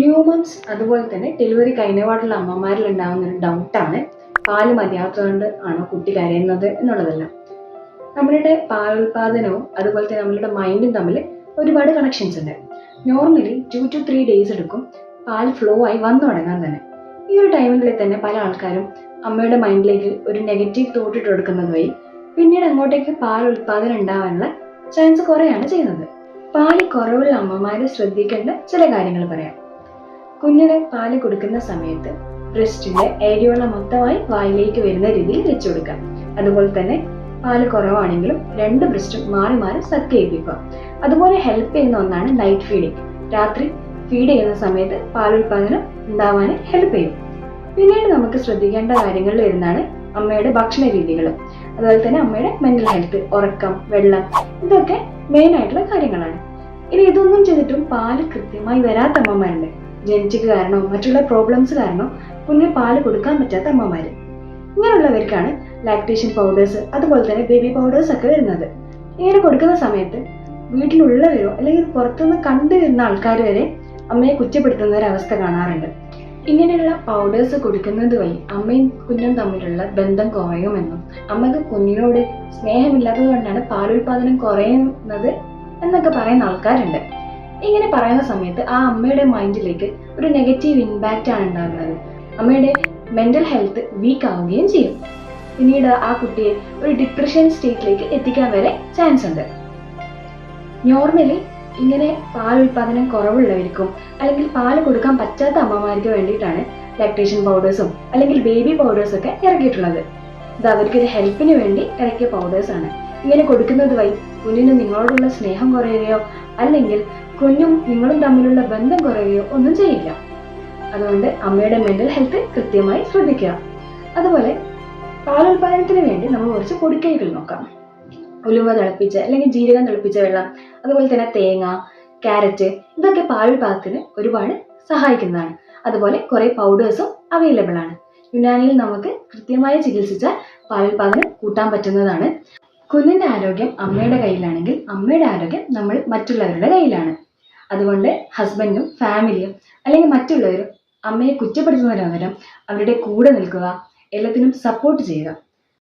ന്യൂമംസ് അതുപോലെ തന്നെ ഡെലിവറി കഴിഞ്ഞപാടുള്ള അമ്മമാരിൽ ഉണ്ടാകുന്ന ഒരു ഡൗട്ടാണ് പാല് മതിയാത്തതുകൊണ്ട് ആണോ കുട്ടി കരയുന്നത് എന്നുള്ളതല്ല. നമ്മളുടെ പാലുൽപാദനവും അതുപോലെ തന്നെ നമ്മളുടെ മൈൻഡും തമ്മിൽ ഒരുപാട് കണക്ഷൻസ് ഉണ്ട്. നോർമലി 2 to 3 days എടുക്കും പാൽ ഫ്ലോ ആയി വന്നു തുടങ്ങാൻ തന്നെ. ഈ ഒരു ടൈമിൽ തന്നെ പല ആൾക്കാരും അമ്മയുടെ മൈൻഡിലേക്ക് ഒരു നെഗറ്റീവ് തോട്ട് ഇട്ട് കൊടുക്കുന്നത് വഴി പിന്നീട് അങ്ങോട്ടേക്ക് പാൽ ഉൽപാദനം ഉണ്ടാവാനുള്ള ചാൻസ് കുറയാണ് ചെയ്യുന്നത്. പാല് കുറവുള്ള അമ്മമാര് ശ്രദ്ധിക്കേണ്ട ചില കാര്യങ്ങൾ പറയാം. കുഞ്ഞിന് പാല് കൊടുക്കുന്ന സമയത്ത് ബ്രസ്റ്റിന്റെ ഏരിയോള മൊത്തമായി വായിലേക്ക് വരുന്ന രീതിയിൽ വെച്ചു കൊടുക്കാം. അതുപോലെ തന്നെ പാല് കുറവാണെങ്കിലും 2 ബ്രസ്റ്റും മാറി മാറി സക്ക് ചെയ്യിപ്പിക്കുക. അതുപോലെ ഹെൽപ്പ് ചെയ്യുന്ന ഒന്നാണ് നൈറ്റ് ഫീഡിങ്. രാത്രി ഫീഡ് ചെയ്യുന്ന സമയത്ത് പാലുൽപാദനം ഉണ്ടാവാൻ ഹെൽപ്പ് ചെയ്യും. പിന്നീട് നമുക്ക് ശ്രദ്ധിക്കേണ്ട കാര്യങ്ങളിൽ വരുന്നതാണ് അമ്മയുടെ ഭക്ഷണ രീതികൾ, അതുപോലെ തന്നെ അമ്മയുടെ മെന്റൽ ഹെൽത്ത്, ഉറക്കം, വെള്ളം, ഇതൊക്കെ മെയിൻ ആയിട്ടുള്ള കാര്യങ്ങളാണ്. ഇനി ഇതൊന്നും ചെയ്തിട്ടും പാല് കൃത്യമായി വരാത്ത അമ്മമാരുണ്ട്. ജനറ്റിക് കാരണോ മറ്റുള്ള പ്രോബ്ലംസ് കാരണോ കുഞ്ഞിന് പാല് കൊടുക്കാൻ പറ്റാത്ത അമ്മമാര്. ഇങ്ങനെയുള്ളവർക്കാണ് ലാക്ടേഷൻ പൗഡേഴ്സ് അതുപോലെ തന്നെ ബേബി പൗഡേഴ്സ് ഒക്കെ വരുന്നത്. ഇങ്ങനെ കൊടുക്കുന്ന സമയത്ത് വീട്ടിലുള്ളവരോ അല്ലെങ്കിൽ പുറത്തുനിന്ന് കണ്ടുവരുന്ന ആൾക്കാർ വരെ അമ്മയെ കുറ്റപ്പെടുത്തുന്ന ഒരു അവസ്ഥ കാണാറുണ്ട്. ഇങ്ങനെയുള്ള പൗഡേഴ്സ് കൊടുക്കുന്നത് വഴി അമ്മയും കുഞ്ഞും തമ്മിലുള്ള ബന്ധം കുറയുമെന്നും അമ്മക്ക് കുഞ്ഞിനോട് സ്നേഹമില്ലാത്തത് കൊണ്ടാണ് പാലുൽപാദനം കുറയുന്നത് എന്നൊക്കെ പറയുന്ന ആൾക്കാരുണ്ട്. ഇങ്ങനെ പറയുന്ന സമയത്ത് ആ അമ്മയുടെ മൈൻഡിലേക്ക് ഒരു നെഗറ്റീവ് ഇമ്പാക്റ്റ് ആണ് ഉണ്ടാകുന്നത്. അമ്മയുടെ മെന്റൽ ഹെൽത്ത് വീക്ക് ആവുകയും ചെയ്യും. പിന്നീട് ആ കുട്ടിയെ ഒരു ഡിപ്രഷൻ സ്റ്റേറ്റിലേക്ക് എത്തിക്കാൻ വരെ ചാൻസ് ഉണ്ട്. നോർമലി ഇങ്ങനെ പാൽ ഉൽപാദനം കുറവുള്ളവർക്കും അല്ലെങ്കിൽ പാല് കൊടുക്കാൻ പറ്റാത്ത അമ്മമാർക്ക് വേണ്ടിയിട്ടാണ് ലാക്ടേഷൻ പൗഡേഴ്സും അല്ലെങ്കിൽ ബേബി പൗഡേഴ്സും ഒക്കെ ഇറക്കിയിട്ടുള്ളത്. ഇത് അവർക്കൊരു ഹെൽപ്പിന് വേണ്ടി ഇറക്കിയ പൗഡേഴ്സ് ആണ്. ഇങ്ങനെ കൊടുക്കുന്നത് വഴി കുഞ്ഞിന് നിങ്ങളോടുള്ള സ്നേഹം കുറയുകയോ അല്ലെങ്കിൽ കുഞ്ഞും നിങ്ങളും തമ്മിലുള്ള ബന്ധം കുറയുകയോ ഒന്നും ചെയ്യില്ല. അതുകൊണ്ട് അമ്മയുടെ മെന്റൽ ഹെൽത്ത് കൃത്യമായി ശ്രദ്ധിക്കുക. അതുപോലെ പാലുൽപാദനത്തിന് വേണ്ടി നമ്മൾ കുറച്ച് പൊടിക്കൈകൾ നോക്കാം. ഉലുവ തിളപ്പിച്ച അല്ലെങ്കിൽ ജീരകം തിളപ്പിച്ച വെള്ളം, അതുപോലെ തന്നെ തേങ്ങ, ക്യാരറ്റ്, ഇതൊക്കെ പാലുൽപാദനത്തിന് ഒരുപാട് സഹായിക്കുന്നതാണ്. അതുപോലെ കുറെ പൗഡേഴ്സും അവൈലബിൾ ആണ്. യുനാനിയിൽ നമുക്ക് കൃത്യമായി ചികിത്സിച്ചാൽ പാലുൽപാദനം കൂട്ടാൻ പറ്റുന്നതാണ്. കുഞ്ഞിന്റെ ആരോഗ്യം അമ്മയുടെ കയ്യിലാണെങ്കിൽ അമ്മയുടെ ആരോഗ്യം നമ്മൾ മറ്റുള്ളവരുടെ കയ്യിലാണ്. അതുകൊണ്ട് ഹസ്ബൻഡും ഫാമിലിയും അല്ലെങ്കിൽ മറ്റുള്ളവരും അമ്മയെ കുറ്റപ്പെടുത്തുന്നതിന് പകരം അവരുടെ കൂടെ നിൽക്കുക, എല്ലാത്തിനും സപ്പോർട്ട് ചെയ്യുക.